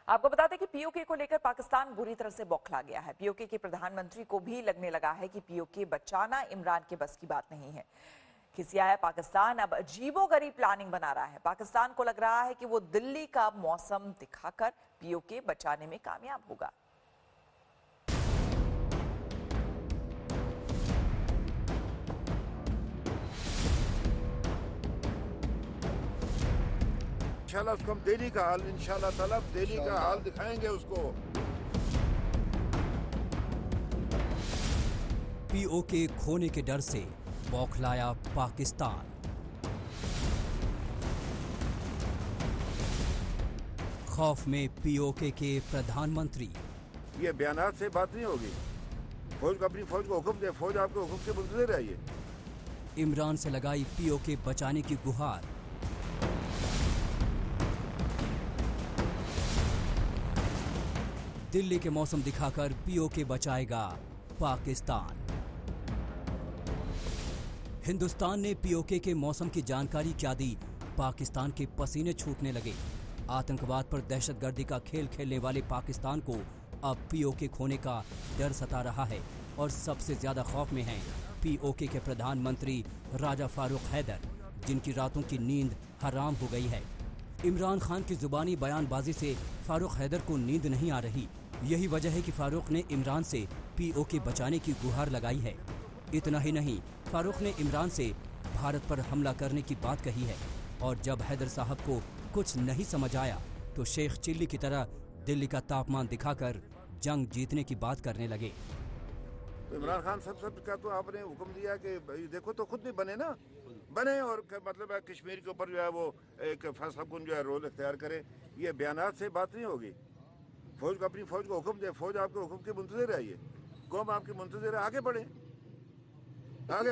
आपको बता दें कि पीओके को लेकर पाकिस्तान बुरी तरह से बौखला गया है। पीओके के प्रधानमंत्री को भी लगने लगा है कि पीओके बचाना इमरान के बस की बात नहीं है। खिसिया है पाकिस्तान अब अजीबोगरीब प्लानिंग बना रहा है। पाकिस्तान को लग रहा है कि वो दिल्ली का मौसम दिखाकर पीओके बचाने में कामयाब होगा। इंशाल्लाह उसको हम दिल्ली का हाल इंशाल्लाह ताला दिल्ली का हाल दिखाएंगे उसको। पीओके खोने के डर से बौखलाया पाकिस्तान। खौफ में पीओके के प्रधानमंत्री। ये बयानात से बात नहीं होगी। फौज को अपनी फौज को हुक्म दे, फौज आपके हुक्म के मुंतज़िर है। ये इमरान से लगाई पीओके बचाने की गुहार। दिल्ली के मौसम दिखाकर पीओके बचाएगा पाकिस्तान। हिंदुस्तान ने पीओके के मौसम की जानकारी क्या दी? पाकिस्तान के पसीने छूटने लगे। आतंकवाद पर दहशतगर्दी का खेल खेलने वाले पाकिस्तान को अब पीओके खोने का डर सता रहा है और सबसे ज्यादा खौफ में हैं पीओके के प्रधानमंत्री राजा फारूक हैदर, जिनकी रातों की नींद हराम हो गई है। इमरान खान की जुबानी बयानबाजी से फारूक हैदर को नींद नहीं आ रही। यही वजह है कि फारूक ने इमरान से पीओके बचाने की गुहार लगाई है। इतना ही नहीं, फारूक ने इमरान से भारत पर हमला करने की बात कही है और जब हैदर साहब को कुछ नहीं समझ आया तो शेख चिल्ली की तरह दिल्ली का तापमान दिखाकर जंग जीतने की बात करने लगे। तो इमरान खान सब का तो आपने हुक्म दिया कि देखो तो खुद भी बने ना, बने और मतलब है कश्मीर के ऊपर जो है वो एक फैसला कुन जो है रोल इख्तियार करे। ये बयानात से बात नहीं होगी। फौज को अपनी फौज को हुक्म दे, फौज आपके हुक्म के मुंतज़िर है। ये कौम आपकी मुंतज़िर है। आगे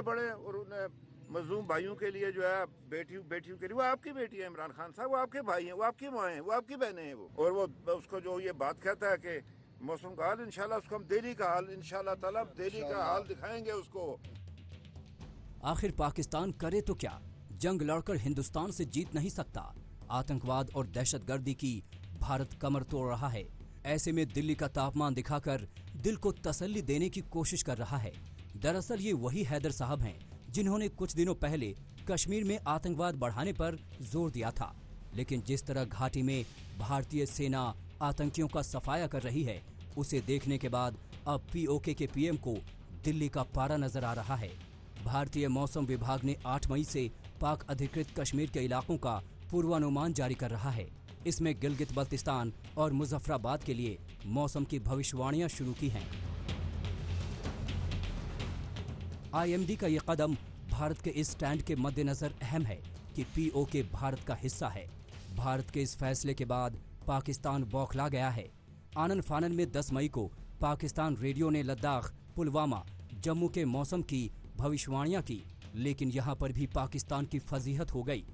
बढ़े और उन्हें मजलूम भाइयों के लिए जो है बेटियों के लिए, वो आपकी बेटी है इमरान खान साहब, वो आपके भाई हैं, वो आपकी माँ हैं, वो आपकी बहनें हैं। वो और वो उसको जो ये बात कहता है कि मौसम का हाल इंशाल्लाह उसको हम दिल्ली का हाल इंशाल्लाह ताला दिल्ली का हाल दिखाएंगे उसको। आखिर पाकिस्तान करे तो क्या? जंग लड़कर हिंदुस्तान से जीत नहीं सकता। आतंकवाद और दहशतगर्दी की भारत कमर तोड़ रहा है। ऐसे में दिल्ली का तापमान दिखाकर दिल को तसल्ली देने की कोशिश कर रहा है। दरअसल ये वही हैदर साहब हैं जिन्होंने कुछ दिनों पहले कश्मीर में आतंकवाद बढ़ाने पर जोर दिया था। लेकिन जिस तरह घाटी में भारतीय सेना आतंकियों का सफाया कर रही है, उसे देखने के बाद अब पीओके के पीएम को दिल्ली का पारा नजर आ रहा है। भारतीय मौसम विभाग ने 8 मई से पाक अधिकृत कश्मीर के इलाकों का पूर्वानुमान जारी कर रहा है। इसमें गिलगित बल्तिस्तान और मुजफ्फराबाद के लिए मौसम की भविष्यवाणियां शुरू की हैं। आईएमडी का ये कदम भारत के इस स्टैंड के मद्देनजर अहम है कि पीओके भारत का हिस्सा है। भारत के इस फैसले के बाद पाकिस्तान बौखला गया है। आनन फानन में 10 मई को पाकिस्तान रेडियो ने लद्दाख, पुलवामा, जम्मू के मौसम की भविष्यवाणियां की, लेकिन यहां पर भी पाकिस्तान की फजीहत हो गई।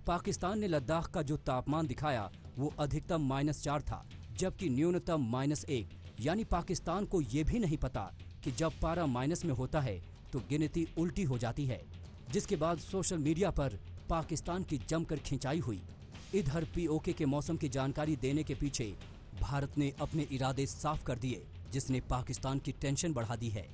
पाकिस्तान ने लद्दाख का जो तापमान दिखाया वो अधिकतम -4 था, जबकि न्यूनतम -1। यानी पाकिस्तान को ये भी नहीं पता कि जब पारा माइनस में होता है तो गिनती उल्टी हो जाती है। जिसके बाद सोशल मीडिया पर पाकिस्तान की जमकर खिंचाई हुई। इधर पीओके के मौसम की जानकारी देने के पीछे भारत ने अपने इरादे साफ कर दिए, जिसने पाकिस्तान की टेंशन बढ़ा दी है।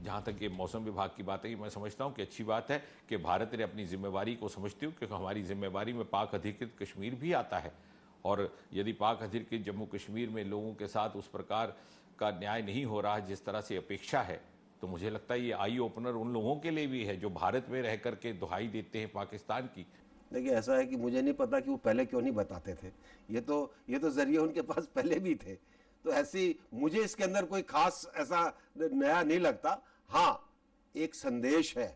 जहाँ तक ये मौसम विभाग की बात है, मैं समझता हूँ कि अच्छी बात है कि भारत ने अपनी जिम्मेवारी को समझते हुए, क्योंकि हमारी जिम्मेवारी में पाक अधिकृत कश्मीर भी आता है, और यदि पाक अधिकृत जम्मू कश्मीर में लोगों के साथ उस प्रकार का न्याय नहीं हो रहा है जिस तरह से अपेक्षा है, तो मुझे लगता है ये आई ओपनर उन लोगों के लिए भी है जो भारत में रह करके दुहाई देते हैं पाकिस्तान की। देखिए, ऐसा है कि मुझे नहीं पता कि वो पहले क्यों नहीं बताते थे। ये तो जरिए उनके पास पहले भी थे, तो ऐसी मुझे इसके अंदर कोई खास ऐसा नया नहीं लगता। हाँ, एक संदेश है,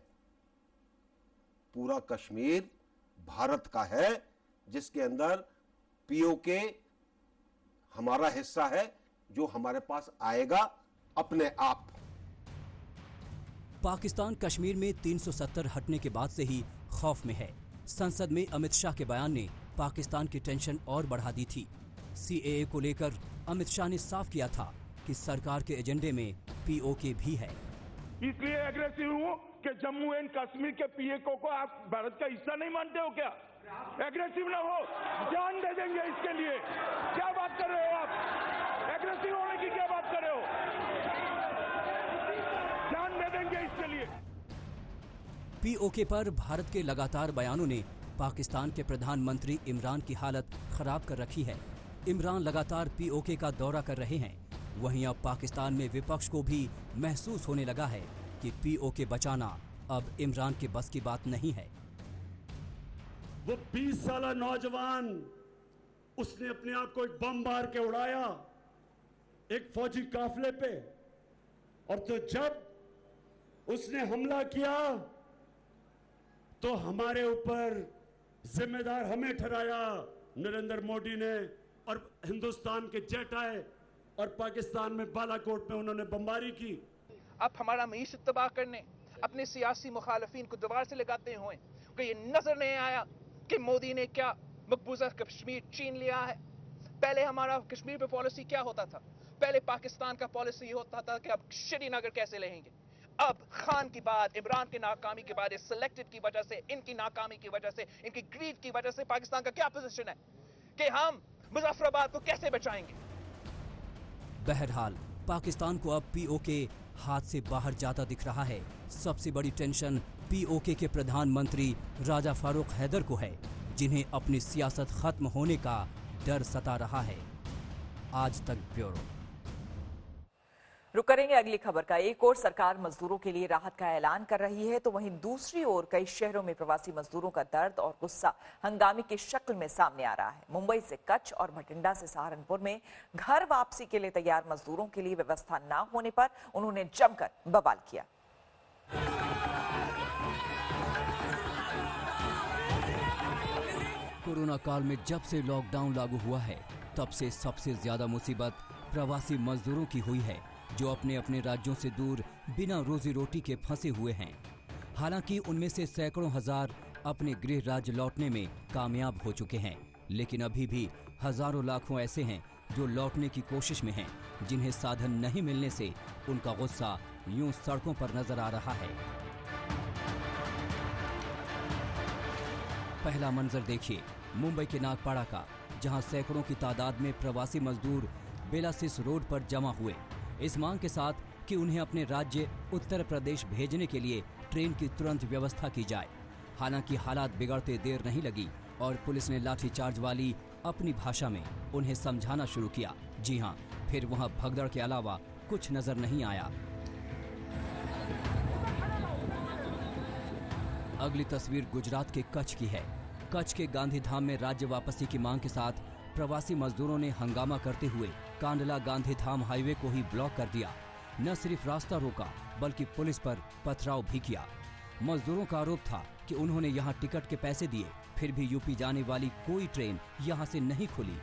पूरा कश्मीर भारत का है, जिसके अंदर पीओके हमारा हिस्सा है, जो हमारे पास आएगा अपने आप। पाकिस्तान कश्मीर में 370 हटने के बाद से ही खौफ में है। संसद में अमित शाह के बयान ने पाकिस्तान की टेंशन और बढ़ा दी थी। सीएए को लेकर अमित शाह ने साफ किया था कि सरकार के एजेंडे में पीओके भी है। इसलिए एग्रेसिव हूँ कि जम्मू एंड कश्मीर के पीओके को आप भारत का हिस्सा नहीं मानते हो क्या? एग्रेसिव ना हो, जान दे देंगे इसके लिए, पीओके पर भारत के लगातार बयानों ने पाकिस्तान के प्रधानमंत्री इमरान की हालत खराब कर रखी है। इमरान लगातार पीओके का दौरा कर रहे हैं। वहीं अब पाकिस्तान में विपक्ष को भी महसूस होने लगा है कि पीओके बचाना अब इमरान के बस की बात नहीं है। वो 20 साला नौजवान, उसने अपने आप को एक बम मार के उड़ाया एक फौजी काफिले पे, और तो जब उसने हमला किया तो हमारे ऊपर जिम्मेदार हमें ठहराया नरेंद्र मोदी ने, और हिंदुस्तान के जेट आए और पाकिस्तान में बालाकोट में उन्होंने बमबारी की। अब हमारा मीशत तबाह करने, अपने सियासी मुखालफिन को दीवार से लगाते हुए कि ये नजर नहीं आया कि मोदी ने क्या मकबूजा कश्मीर छीन लिया है। पहले हमारा कश्मीर पे पॉलिसी क्या होता था? पहले पाकिस्तान का पॉलिसी होता था कि अब श्रीनगर कैसे लेंगे। अब खान की बाद, इमरान की नाकामी के बाद, इस सिलेक्टेड की वजह से, इनकी नाकामी की वजह से, इनकी ग्रीड की वजह से पाकिस्तान का क्या पोजीशन है कि हम मुजफ्फराबाद को कैसे बचाएंगे। बहरहाल पाकिस्तान को अब पीओके हाथ से बाहर जाता दिख रहा है। सबसे बड़ी टेंशन पीओके के प्रधानमंत्री राजा फारूक हैदर को है, जिन्हें अपनी सियासत खत्म होने का डर सता रहा है। आज तक ब्यूरो। रुक करेंगे अगली खबर का। एक ओर सरकार मजदूरों के लिए राहत का ऐलान कर रही है, तो वहीं दूसरी ओर कई शहरों में प्रवासी मजदूरों का दर्द और गुस्सा हंगामे की शक्ल में सामने आ रहा है। मुंबई से कच्छ और भटिंडा से सहारनपुर में घर वापसी के लिए तैयार मजदूरों के लिए व्यवस्था न होने पर उन्होंने जमकर बवाल किया। कोरोना काल में जब से लॉकडाउन लागू हुआ है, तब से सबसे ज्यादा मुसीबत प्रवासी मजदूरों की हुई है, जो अपने अपने राज्यों से दूर बिना रोजी रोटी के फंसे हुए हैं। हालांकि उनमें से सैकड़ों हजार अपने गृह राज्य लौटने में कामयाब हो चुके हैं, लेकिन अभी भी हजारों लाखों ऐसे हैं जो लौटने की कोशिश में हैं, जिन्हें साधन नहीं मिलने से उनका गुस्सा यूं सड़कों पर नजर आ रहा है। पहला मंजर देखिए मुंबई के नागपाड़ा का, जहां सैकड़ों की तादाद में प्रवासी मजदूर बेलासिस रोड पर जमा हुए, इस मांग के साथ कि उन्हें अपने राज्य उत्तर प्रदेश भेजने के लिए ट्रेन की तुरंत व्यवस्था की जाए। हालांकि हालात बिगड़ते देर नहीं लगी और पुलिस ने लाठीचार्ज वाली अपनी भाषा में उन्हें समझाना शुरू किया। जी हां, फिर वहां भगदड़ के अलावा कुछ नजर नहीं आया। अगली तस्वीर गुजरात के कच्छ की है। कच्छ के गांधीधाम में राज्य वापसी की मांग के साथ प्रवासी मजदूरों ने हंगामा करते हुए कांडला गांधीधाम हाईवे को ही ब्लॉक कर दिया। न सिर्फ रास्ता रोका, बल्कि पुलिस पर पथराव भी किया। मजदूरों का आरोप था कि उन्होंने यहां टिकट के पैसे दिए, फिर भी यूपी जाने वाली कोई ट्रेन यहां से नहीं खुली।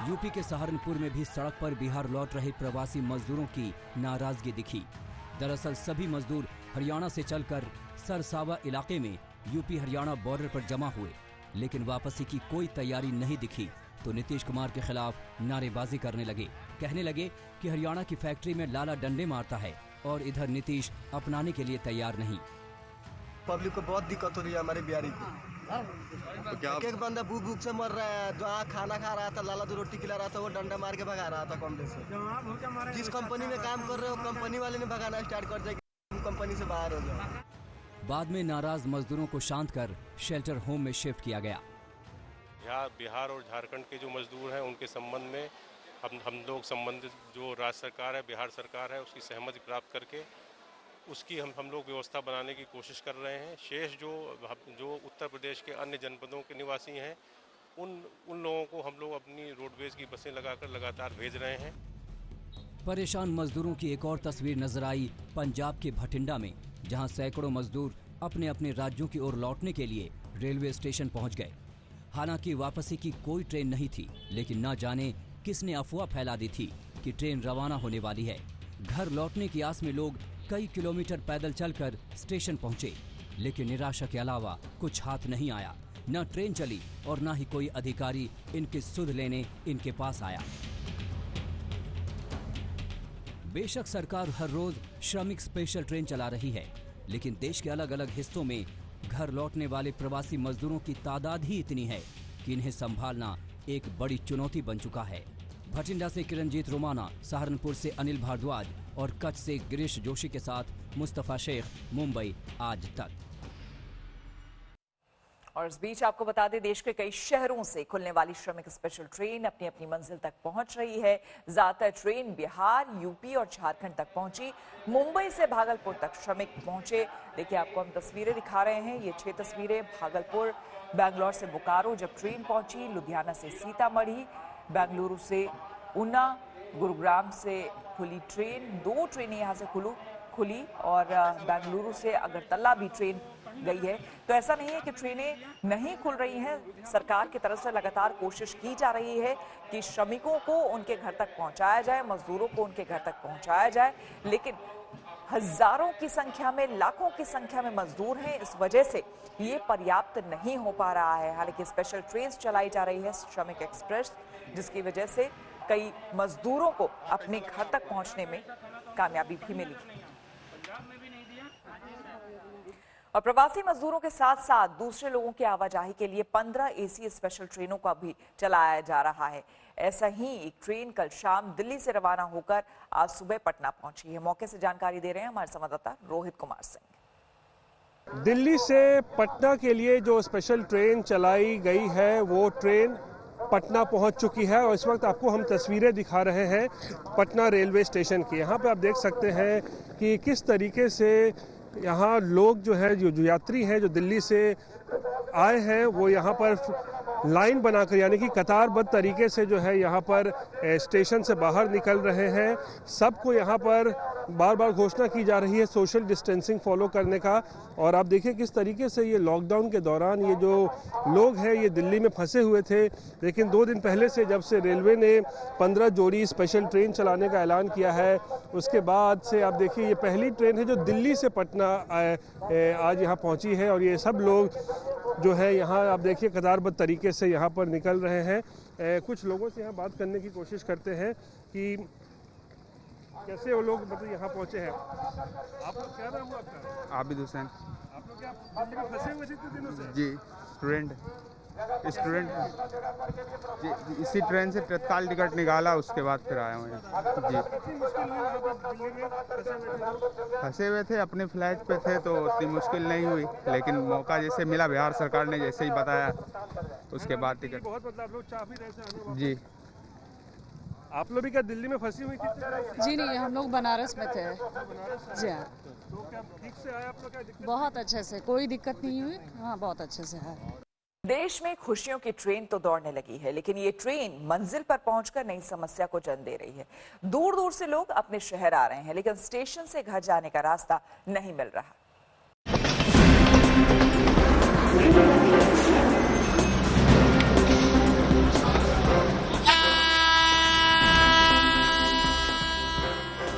यूपी के सहारनपुर में भी सड़क पर बिहार लौट रहे प्रवासी मजदूरों की नाराजगी दिखी। दरअसल सभी मजदूर हरियाणा से चलकर सरसावा इलाके में यूपी हरियाणा बॉर्डर पर जमा हुए, लेकिन वापसी की कोई तैयारी नहीं दिखी तो नीतीश कुमार के खिलाफ नारेबाजी करने लगे। कहने लगे कि हरियाणा की फैक्ट्री में लाला डंडे मारता है और इधर नीतीश अपनाने के लिए तैयार नहीं। पब्लिक को बहुत दिक्कत हो रही है हमारे बिहारी को। तो एक बंदा भूख भूख से मर रहा है, जो खाना खा रहा था, लाला जो रोटी खिला रहा था, वो डंडा मार के भगा रहा था कमरे से। जिस कंपनी में काम कर रहे हो, कंपनी वाले ने भगाना स्टार्ट कर दिया कि कंपनी से बाहर हो जाए। बाद में नाराज मजदूरों को शांत कर शेल्टर होम में शिफ्ट किया गया। यहाँ बिहार और झारखंड के जो मजदूर हैं, उनके संबंध में हम लोग संबंधित जो राज्य सरकार है, बिहार सरकार है, उसकी सहमति प्राप्त करके उसकी हम लोग व्यवस्था बनाने की कोशिश कर रहे हैं। शेष जो उत्तर प्रदेश के अन्य जनपदों के निवासी हैं, उन लोगों को हम लोग अपनी रोडवेज की बसें लगाकर लगातार भेज रहे हैं। परेशान मजदूरों की एक और तस्वीर नजर आई पंजाब के भटिंडा में, जहां सैकड़ों मजदूर अपने अपने राज्यों की ओर लौटने के लिए रेलवे स्टेशन पहुंच गए। हालांकि वापसी की कोई ट्रेन नहीं थी, लेकिन न जाने किसने अफवाह फैला दी थी कि ट्रेन रवाना होने वाली है। घर लौटने की आस में लोग कई किलोमीटर पैदल चलकर स्टेशन पहुंचे, लेकिन निराशा के अलावा कुछ हाथ नहीं आया। न ट्रेन चली और न ही कोई अधिकारी इनकी सुध लेने इनके पास आया। बेशक सरकार हर रोज श्रमिक स्पेशल ट्रेन चला रही है, लेकिन देश के अलग अलग हिस्सों में घर लौटने वाले प्रवासी मजदूरों की तादाद ही इतनी है कि इन्हें संभालना एक बड़ी चुनौती बन चुका है। भटिंडा से किरणजीत रोमाना, सहारनपुर से अनिल भारद्वाज, और कच्छ से गिरीश जोशी के साथ मुस्तफा शेख, मुंबई आज तक। और इस बीच आपको बता दें, देश के कई शहरों से खुलने वाली श्रमिक स्पेशल ट्रेन अपनी अपनी मंजिल तक पहुंच रही है। ज्यादातर ट्रेन बिहार, यूपी और झारखंड तक पहुंची। मुंबई से भागलपुर तक श्रमिक पहुंचे। देखिए, आपको हम तस्वीरें दिखा रहे हैं। ये 6 तस्वीरें भागलपुर, बैंगलोर से बोकारो जब ट्रेन पहुंची, लुधियाना से सीतामढ़ी, बेंगलुरु से ऊना, गुरुग्राम से खुली ट्रेन। 2 ट्रेनें यहाँ से खुली और बेंगलुरु से अगरतला भी ट्रेन गई है। तो ऐसा नहीं है कि ट्रेनें नहीं खुल रही हैं। सरकार की तरफ से लगातार कोशिश की जा रही है कि श्रमिकों को उनके घर तक पहुंचाया जाए, मजदूरों को उनके घर तक पहुंचाया जाए, लेकिन हजारों की संख्या में, लाखों की संख्या में मजदूर हैं। इस वजह से ये पर्याप्त नहीं हो पा रहा है। हालांकि स्पेशल ट्रेन चलाई जा रही है, श्रमिक एक्सप्रेस, जिसकी वजह से कई मजदूरों को अपने घर तक पहुंचने में कामयाबी भी मिली। और प्रवासी मजदूरों के साथ साथ दूसरे लोगों की आवाजाही के लिए 15 एसी स्पेशल ट्रेनों का भी चलाया जा रहा है। ऐसा ही एक ट्रेन कल शाम दिल्ली से रवाना होकर आज सुबह पटना पहुंची है। मौके से जानकारी दे रहे हैं हमारे संवाददाता रोहित कुमार सिंह। दिल्ली से पटना के लिए जो स्पेशल ट्रेन चलाई गई है वो ट्रेन पटना पहुंच चुकी है और इस वक्त आपको हम तस्वीरें दिखा रहे हैं पटना रेलवे स्टेशन की। यहाँ पे आप देख सकते हैं कि किस तरीके से यहाँ लोग जो है, जो यात्री हैं जो दिल्ली से आए हैं, वो यहाँ पर लाइन बनाकर यानी कि कतारबद्ध तरीके से जो है यहाँ पर स्टेशन से बाहर निकल रहे हैं। सबको यहाँ पर बार बार घोषणा की जा रही है सोशल डिस्टेंसिंग फॉलो करने का। और आप देखिए किस तरीके से ये लॉकडाउन के दौरान ये जो लोग हैं ये दिल्ली में फंसे हुए थे, लेकिन 2 दिन पहले से जब से रेलवे ने 15 जोड़ी स्पेशल ट्रेन चलाने का ऐलान किया है, उसके बाद से आप देखिए ये पहली ट्रेन है जो दिल्ली से पटना आज यहाँ पहुँची है। और ये सब लोग जो है यहाँ आप देखिए कतारबद्ध तरीके से यहाँ पर निकल रहे हैं। कुछ लोगों से यहाँ बात करने की कोशिश करते हैं कि कैसे वो लोग मतलब यहाँ पहुँचे हैं। आप लोग क्या नाम है आपका? आबिद हुसैन। आप लोग क्या दिल्ली में फंसे हुए थे इतने दिनों से? जी, स्टूडेंट जी, इसी ट्रेन से तत्काल टिकट निकाला, उसके बाद फिर आया हूँ जी। कितनी मुश्किल हुई वहाँ पर दिल्ली में फंसे हुए थे, अपने फ्लाइट पे थे तो उतनी मुश्किल नहीं हुई, लेकिन मौका जैसे मिला बिहार सरकार ने जैसे ही बताया उसके बाद टिकट। बहुत मतलब आप लोग चाह भी रहे थे जी। आप लोग भी क्या दिल्ली में फंसी हुई थी? जी नहीं, हम लोग बनारस में थे। जी हाँ। तो क्या ठीक से आए आप लोग? क्या दिक्कत? बहुत अच्छे से, कोई दिक्कत नहीं हुई। हाँ, बहुत अच्छे से आए। देश में खुशियों की ट्रेन तो दौड़ने लगी है, लेकिन ये ट्रेन मंजिल पर पहुंचकर नई समस्या को जन्म दे रही है। दूर दूर से लोग अपने शहर आ रहे हैं, लेकिन स्टेशन से घर जाने का रास्ता नहीं मिल रहा।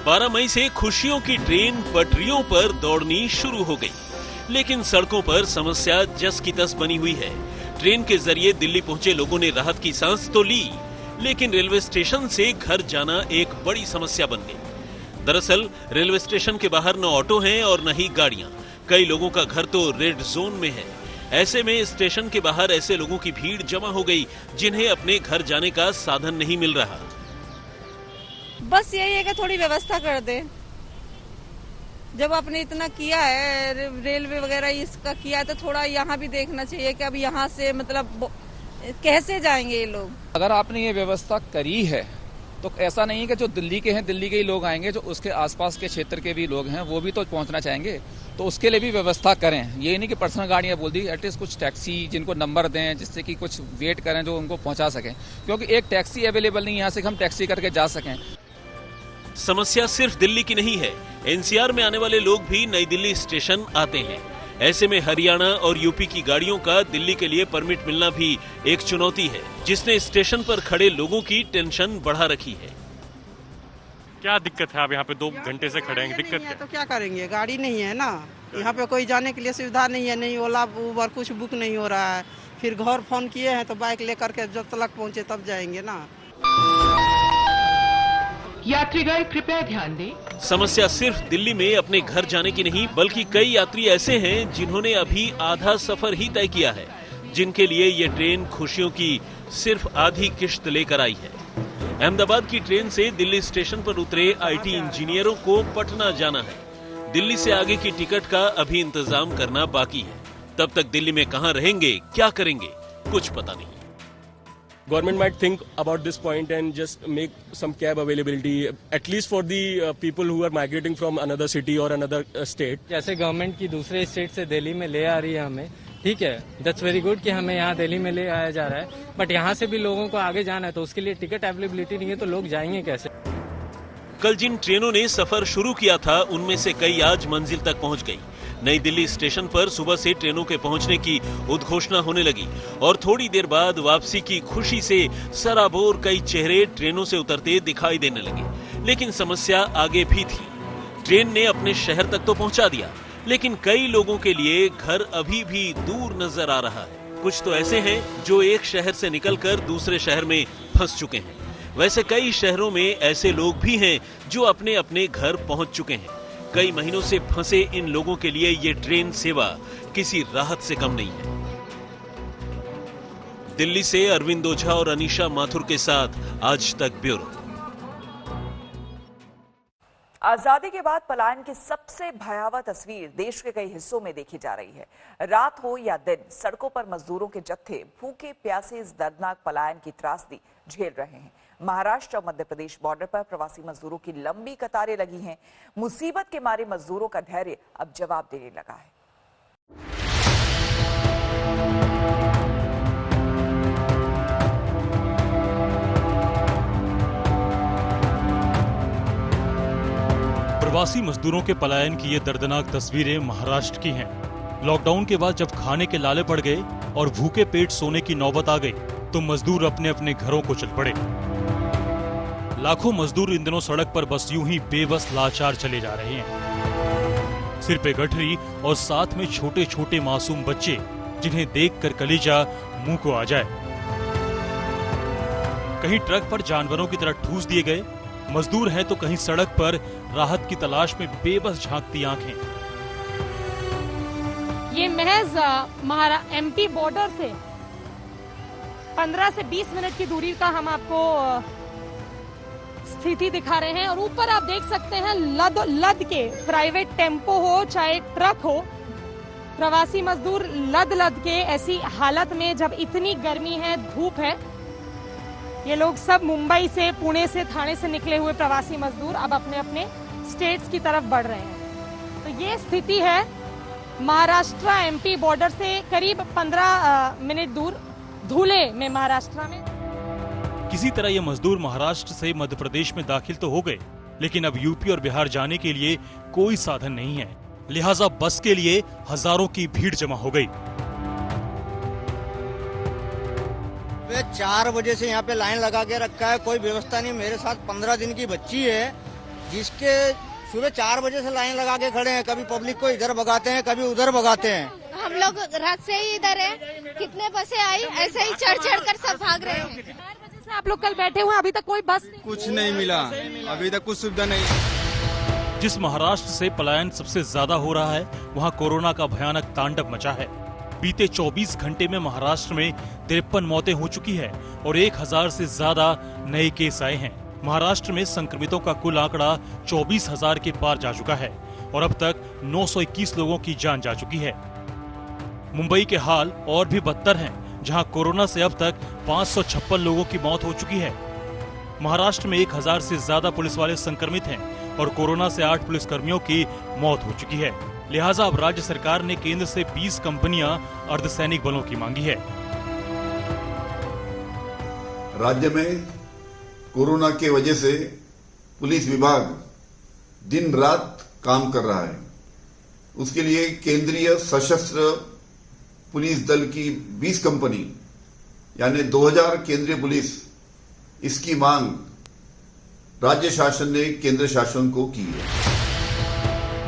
बारह मई से खुशियों की ट्रेन पटरियों पर दौड़नी शुरू हो गई, लेकिन सड़कों पर समस्या जस की तस बनी हुई है। ट्रेन के जरिए दिल्ली पहुंचे लोगों ने राहत की सांस तो ली, लेकिन रेलवे स्टेशन से घर जाना एक बड़ी समस्या बन गई। दरअसल रेलवे स्टेशन के बाहर न ऑटो हैं और न ही गाड़ियां। कई लोगों का घर तो रेड जोन में है। ऐसे में स्टेशन के बाहर ऐसे लोगों की भीड़ जमा हो गई जिन्हें अपने घर जाने का साधन नहीं मिल रहा। बस यही है कि थोड़ी व्यवस्था कर दे। जब आपने इतना किया है, रेलवे वगैरह इसका किया है, तो थोड़ा यहाँ भी देखना चाहिए कि अब यहाँ से मतलब कैसे जाएंगे ये लोग। अगर आपने ये व्यवस्था करी है तो ऐसा नहीं है कि जो दिल्ली के हैं दिल्ली के ही लोग आएंगे, जो उसके आसपास के क्षेत्र के भी लोग हैं वो भी तो पहुंचना चाहेंगे, तो उसके लिए भी व्यवस्था करें। ये नहीं कि पर्सनल गाड़ियां बोल दी, एटलीस्ट कुछ टैक्सी जिनको नंबर दें जिससे कि कुछ वेट करें जो उनको पहुंचा सकें, क्योंकि एक टैक्सी अवेलेबल नहीं यहाँ से हम टैक्सी करके जा सकें। समस्या सिर्फ दिल्ली की नहीं है, एनसीआर में आने वाले लोग भी नई दिल्ली स्टेशन आते हैं। ऐसे में हरियाणा और यूपी की गाड़ियों का दिल्ली के लिए परमिट मिलना भी एक चुनौती है, जिसने स्टेशन पर खड़े लोगों की टेंशन बढ़ा रखी है। क्या दिक्कत है? आप यहाँ पे 2 घंटे से खड़े हैं, दिक्कत क्या? तो क्या करेंगे, गाड़ी नहीं है ना, यहाँ पे कोई जाने के लिए सुविधा नहीं है, नहीं ओला उबर कुछ बुक नहीं हो रहा है। फिर घर फोन किए हैं तो बाइक लेकर के जब तक पहुँचे तब जाएंगे ना। यात्रीगण कृपया ध्यान दें। समस्या सिर्फ दिल्ली में अपने घर जाने की नहीं, बल्कि कई यात्री ऐसे हैं जिन्होंने अभी आधा सफर ही तय किया है, जिनके लिए ये ट्रेन खुशियों की सिर्फ आधी किश्त लेकर आई है। अहमदाबाद की ट्रेन से दिल्ली स्टेशन पर उतरे IT इंजीनियरों को पटना जाना है। दिल्ली से आगे की टिकट का अभी इंतजाम करना बाकी है। तब तक दिल्ली में कहां रहेंगे, क्या करेंगे, कुछ पता नहीं। Government might think about this point and just make some cab availability, at least for the people who are migrating from another city or another state. जैसे गवर्नमेंट की दूसरे स्टेट से दिल्ली में ले आ रही है हमें, ठीक है, दैट्स वेरी गुड कि हमें यहाँ दिल्ली में ले आया जा रहा है, बट यहाँ से भी लोगों को आगे जाना है तो उसके लिए टिकट अवेलेबिलिटी नहीं है तो लोग जाएंगे कैसे? कल जिन ट्रेनों ने सफर शुरू किया था उनमें से कई आज मंजिल तक पहुंच गई। नई दिल्ली स्टेशन पर सुबह से ट्रेनों के पहुंचने की उद्घोषणा होने लगी और थोड़ी देर बाद वापसी की खुशी से सराबोर कई चेहरे ट्रेनों से उतरते दिखाई देने लगे। लेकिन समस्या आगे भी थी। ट्रेन ने अपने शहर तक तो पहुंचा दिया, लेकिन कई लोगों के लिए घर अभी भी दूर नजर आ रहा है। कुछ तो ऐसे हैं जो एक शहर से निकलकर दूसरे शहर में फंस चुके हैं। वैसे कई शहरों में ऐसे लोग भी हैं जो अपने अपने घर पहुंच चुके हैं। कई महीनों से फंसे इन लोगों के लिए ये ट्रेन सेवा किसी राहत से कम नहीं है। दिल्ली से अरविंद ओझा और अनीशा माथुर के साथ आज तक ब्यूरो। आजादी के बाद पलायन की सबसे भयावह तस्वीर देश के कई हिस्सों में देखी जा रही है। रात हो या दिन, सड़कों पर मजदूरों के जत्थे भूखे प्यासे इस दर्दनाक पलायन की त्रासदी झेल रहे हैं। महाराष्ट्र और मध्य प्रदेश बॉर्डर पर प्रवासी मजदूरों की लंबी कतारें लगी हैं। मुसीबत के मारे मजदूरों का धैर्य अब जवाब देने लगा है। प्रवासी मजदूरों के पलायन की ये दर्दनाक तस्वीरें महाराष्ट्र की हैं। लॉकडाउन के बाद जब खाने के लाले पड़ गए और भूखे पेट सोने की नौबत आ गई तो मजदूर अपने अपने घरों को चल पड़े। लाखों मजदूर इन दिनों सड़क पर बस यूं ही बेबस लाचार चले जा रहे हैं। सिर पे गठरी और साथ में छोटे छोटे मासूम बच्चे जिन्हें देखकर कलेजा मुंह को आ जाए। कहीं ट्रक पर जानवरों की तरह ठूस दिए गए मजदूर हैं तो कहीं सड़क पर राहत की तलाश में बेबस झांकती आंखें। ये महज MP बॉर्डर से 15 से 20 मिनट की दूरी का हम आपको स्थिति दिखा रहे हैं और ऊपर आप देख सकते हैं लद के प्राइवेट टेम्पो हो चाहे ट्रक हो, प्रवासी मजदूर लद के ऐसी हालत में, जब इतनी गर्मी है, धूप है, ये लोग सब मुंबई से, पुणे से, थाने से निकले हुए प्रवासी मजदूर अब अपने अपने स्टेट्स की तरफ बढ़ रहे हैं। तो ये स्थिति है महाराष्ट्र MP बॉर्डर से करीब 15 मिनट दूर धुले में, महाराष्ट्र में। किसी तरह ये मजदूर महाराष्ट्र से मध्य प्रदेश में दाखिल तो हो गए, लेकिन अब यूपी और बिहार जाने के लिए कोई साधन नहीं है। लिहाजा बस के लिए हजारों की भीड़ जमा हो गई। 4 बजे से यहाँ पे लाइन लगा के रखा है, कोई व्यवस्था नहीं। मेरे साथ 15 दिन की बच्ची है जिसके सुबह 4 बजे से लाइन लगा के खड़े हैं। कभी पब्लिक को इधर भगाते हैं, कभी उधर भगाते हैं। हम लोग रात से ही इधर है, कितने बसें आई, ऐसे ही चढ़ कर सब भाग रहे हैं। 4 बजे से आप लोग कल बैठे हुए, अभी तक कोई बस नहीं, कुछ नहीं मिला, अभी तक कुछ सुविधा नहीं। जिस महाराष्ट्र से पलायन सबसे ज्यादा हो रहा है वहाँ कोरोना का भयानक तांडव मचा है। बीते 24 घंटे में महाराष्ट्र में 53 मौतें हो चुकी है और 1000 से ज्यादा नए केस आए हैं। महाराष्ट्र में संक्रमितों का कुल आंकड़ा 24,000 के पार जा चुका है और अब तक 921 लोगों की जान जा चुकी है। मुंबई के हाल और भी बदतर हैं, जहां कोरोना से अब तक 556 लोगों की मौत हो चुकी है। महाराष्ट्र में 1000 से ज्यादा पुलिस वाले संक्रमित हैं और कोरोना से 8 पुलिसकर्मियों की मौत हो चुकी है। लिहाजा अब राज्य सरकार ने केंद्र से 20 कंपनियां अर्धसैनिक बलों की मांगी है। राज्य में कोरोना के वजह से पुलिस विभाग दिन रात काम कर रहा है। उसके लिए केंद्रीय सशस्त्र पुलिस दल की 20 कंपनी यानी 2000 केंद्रीय पुलिस, इसकी मांग राज्य शासन ने केंद्र शासन को की है।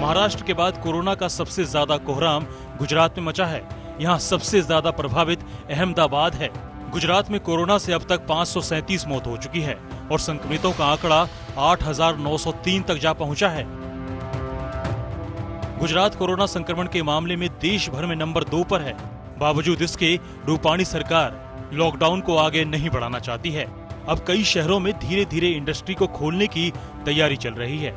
महाराष्ट्र के बाद कोरोना का सबसे ज्यादा कोहराम गुजरात में मचा है। यहाँ सबसे ज्यादा प्रभावित अहमदाबाद है। गुजरात में कोरोना से अब तक 537 मौत हो चुकी है और संक्रमितों का आंकड़ा 8,903 तक जा पहुंचा है। गुजरात कोरोना संक्रमण के मामले में देश भर में नंबर 2 पर है। बावजूद इसके रूपाणी सरकार लॉकडाउन को आगे नहीं बढ़ाना चाहती है। अब कई शहरों में धीरे धीरे इंडस्ट्री को खोलने की तैयारी चल रही है।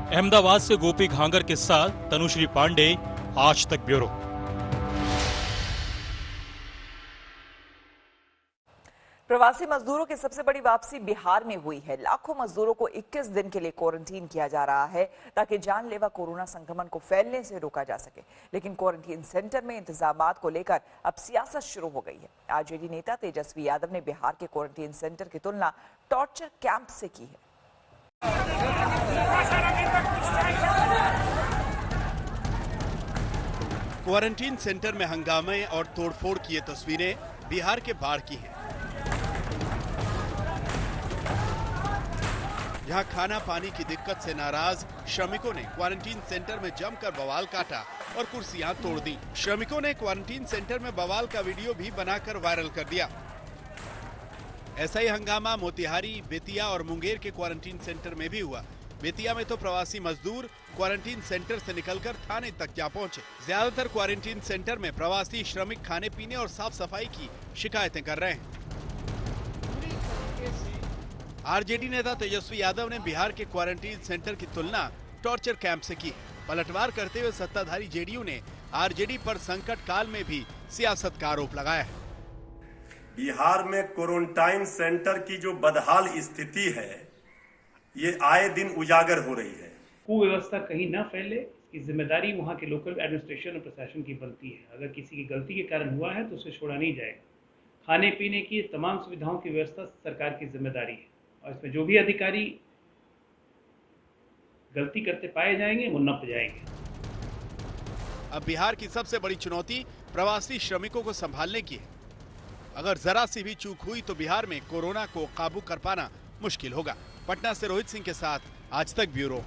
अहमदाबाद से गोपी घांगर के साथ तनुश्री पांडे, आज तक ब्यूरो। प्रवासी मजदूरों की सबसे बड़ी वापसी बिहार में हुई है। लाखों मजदूरों को 21 दिन के लिए क्वारंटीन किया जा रहा है ताकि जानलेवा कोरोना संक्रमण को फैलने से रोका जा सके। लेकिन क्वारंटीन सेंटर में इंतजामात को लेकर अब सियासत शुरू हो गई है। आरजेडी नेता तेजस्वी यादव ने बिहार के क्वारंटीन सेंटर की तुलना टॉर्चर कैंप से की है। क्वारंटीन सेंटर में हंगामे और तोड़फोड़ की ये तस्वीरें बिहार के बाढ़ की हैं। यहाँ खाना पानी की दिक्कत से नाराज श्रमिकों ने क्वारंटीन सेंटर में जमकर बवाल काटा और कुर्सियां तोड़ दी। श्रमिकों ने क्वारंटीन सेंटर में बवाल का वीडियो भी बनाकर वायरल कर दिया। ऐसा ही हंगामा मोतिहारी, बेतिया और मुंगेर के क्वारंटीन सेंटर में भी हुआ। बेतिया में तो प्रवासी मजदूर क्वारंटीन सेंटर से निकलकर थाने तक जा पहुंचे। ज्यादातर क्वारंटीन सेंटर में प्रवासी श्रमिक खाने पीने और साफ सफाई की शिकायतें कर रहे हैं। आरजेडी नेता तेजस्वी यादव ने बिहार के क्वारंटीन सेंटर की तुलना टॉर्चर कैंप से की। पलटवार करते हुए सत्ताधारी जेडीयू ने आरजेडी पर संकट काल में भी सियासत का आरोप लगाया है। बिहार में क्वारंटाइन सेंटर की जो बदहाल स्थिति है, ये आए दिन उजागर हो रही है। कुव्यवस्था कहीं न फैले, इसकी जिम्मेदारी वहाँ के लोकल एडमिनिस्ट्रेशन और प्रशासन की बनती है। अगर किसी की गलती के कारण हुआ है तो उसे छोड़ा नहीं जाएगा। खाने पीने की तमाम सुविधाओं की व्यवस्था सरकार की जिम्मेदारी है और इसमें जो भी अधिकारी गलती करते पाए जाएंगे वो नप जाएंगे। अब बिहार की सबसे बड़ी चुनौती प्रवासी श्रमिकों को संभालने की है। अगर जरा सी भी चूक हुई तो बिहार में कोरोना को काबू कर पाना मुश्किल होगा। पटना से रोहित सिंह के साथ आज तक ब्यूरो।